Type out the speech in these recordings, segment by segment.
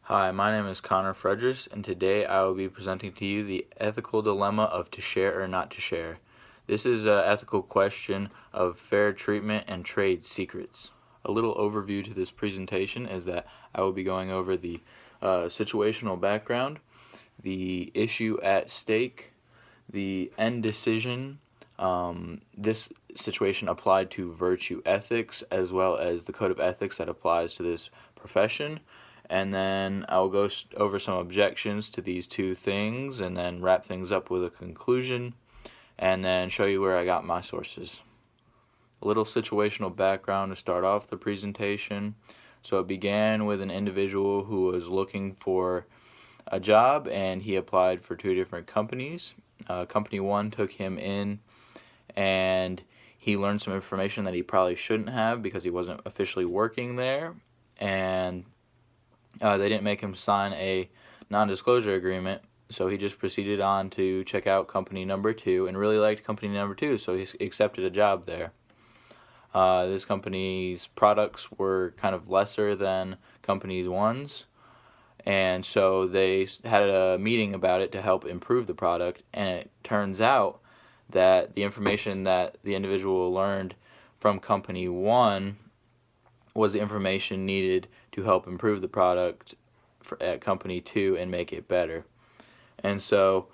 Hi, my name is Connor Fredris, and today I will be presenting to you the ethical dilemma of to share or not to share. This is an ethical question of fair treatment and trade secrets. A little overview to this presentation is that I will be going over the situational background, the issue at stake, the end decision. This situation applied to virtue ethics as well as the code of ethics that applies to this profession. And then I'll go over some objections to these two things and then wrap things up with a conclusion and then show you where I got my sources. A little situational background to start off the presentation. So it began with an individual who was looking for a job and he applied for two different companies. Company one took him in and he learned some information that he probably shouldn't have because he wasn't officially working there, and they didn't make him sign a non-disclosure agreement, so he just proceeded on to check out company number two and really liked company number two, so he accepted a job there. This company's products were kind of lesser than company one's, and so they had a meeting about it to help improve the product, and it turns out that the information that the individual learned from company one was the information needed to help improve the product at company two and make it better. And so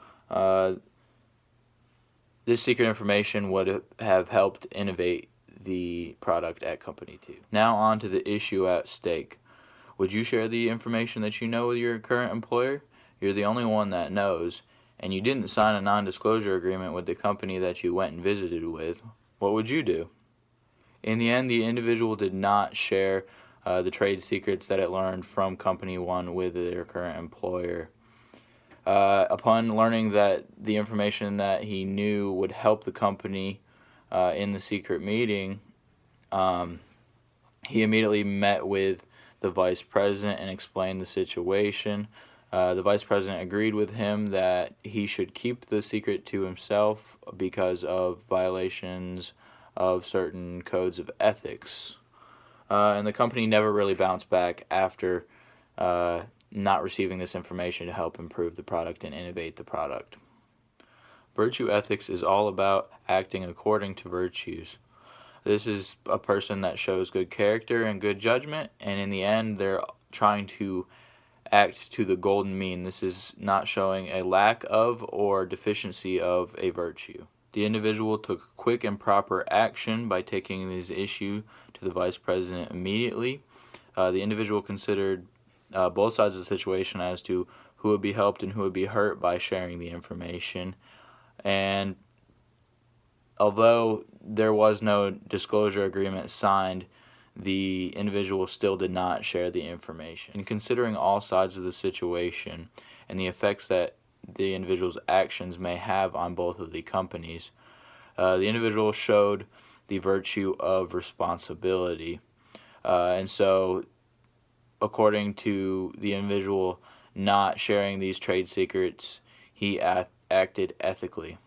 this secret information would have helped innovate the product at company two. Now on to the issue at stake. Would you share the information that you know with your current employer? You're the only one that knows, and you didn't sign a non-disclosure agreement with the company that you went and visited with. What would you do? In the end, the individual did not share the trade secrets that it learned from company one with their current employer. Upon learning that the information that he knew would help the company in the secret meeting, he immediately met with the vice president and explained the situation. The vice president agreed with him that he should keep the secret to himself because of violations of certain codes of ethics. And the company never really bounced back after not receiving this information to help improve the product and innovate the product. Virtue ethics is all about acting according to virtues. This is a person that shows good character and good judgment, and in the end they're trying to act to the golden mean. This is not showing a lack of or deficiency of a virtue. The individual took quick and proper action by taking this issue to the vice president immediately. The individual considered both sides of the situation as to who would be helped and who would be hurt by sharing the information. And although there was no disclosure agreement signed, the individual still did not share the information. In considering all sides of the situation and the effects that the individual's actions may have on both of the companies, the individual showed the virtue of responsibility. And so, according to the individual not sharing these trade secrets, he acted ethically.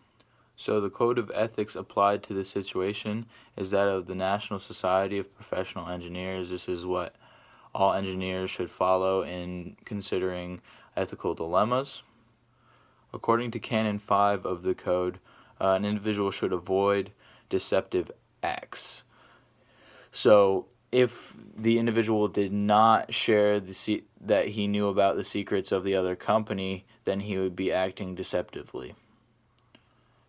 So the code of ethics applied to this situation is that of the National Society of Professional Engineers. This is what all engineers should follow in considering ethical dilemmas. According to Canon 5 of the code, an individual should avoid deceptive acts. So if the individual did not share that he knew about the secrets of the other company, then he would be acting deceptively.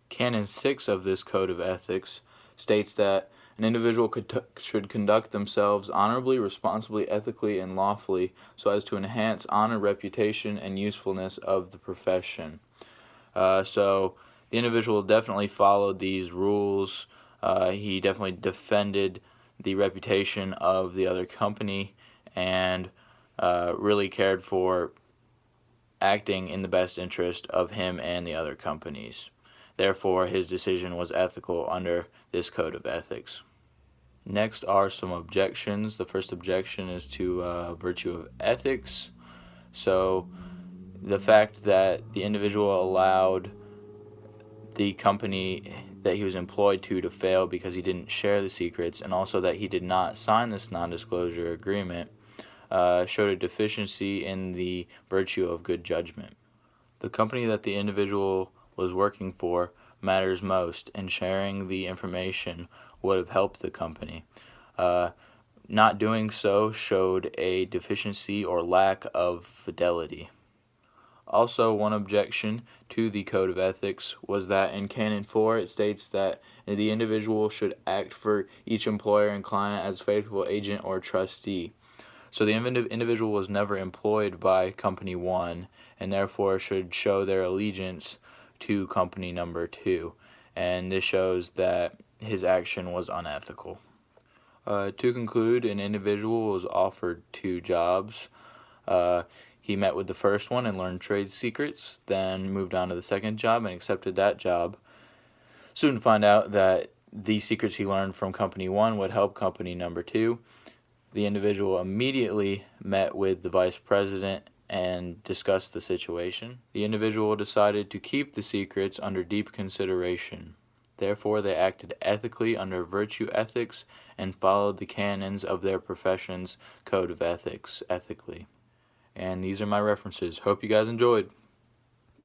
Canon 6 of this code of ethics states that an individual should conduct themselves honorably, responsibly, ethically, and lawfully so as to enhance honor, reputation, and usefulness of the profession. So the individual definitely followed these rules. He definitely defended the reputation of the other company and really cared for acting in the best interest of him and the other companies. Therefore, his decision was ethical under this code of ethics. Next are some objections. The first objection is to virtue of ethics. So the fact that the individual allowed the company that he was employed to fail because he didn't share the secrets, and also that he did not sign this non-disclosure agreement, showed a deficiency in the virtue of good judgment. The company that the individual was working for matters most, and sharing the information would have helped the company. Not doing so showed a deficiency or lack of fidelity. Also, one objection to the Code of Ethics was that in Canon 4 it states that the individual should act for each employer and client as faithful agent or trustee. So the individual was never employed by Company 1 and therefore should show their allegiance to Company number 2. And this shows that his action was unethical. To conclude, an individual was offered 2 jobs. He met with the first one and learned trade secrets, then moved on to the second job and accepted that job. Soon to find out that the secrets he learned from Company 1 would help Company number 2. The individual immediately met with the vice president and discussed the situation. The individual decided to keep the secrets under deep consideration. Therefore, they acted ethically under virtue ethics and followed the canons of their profession's code of ethics ethically. And these are my references. Hope you guys enjoyed.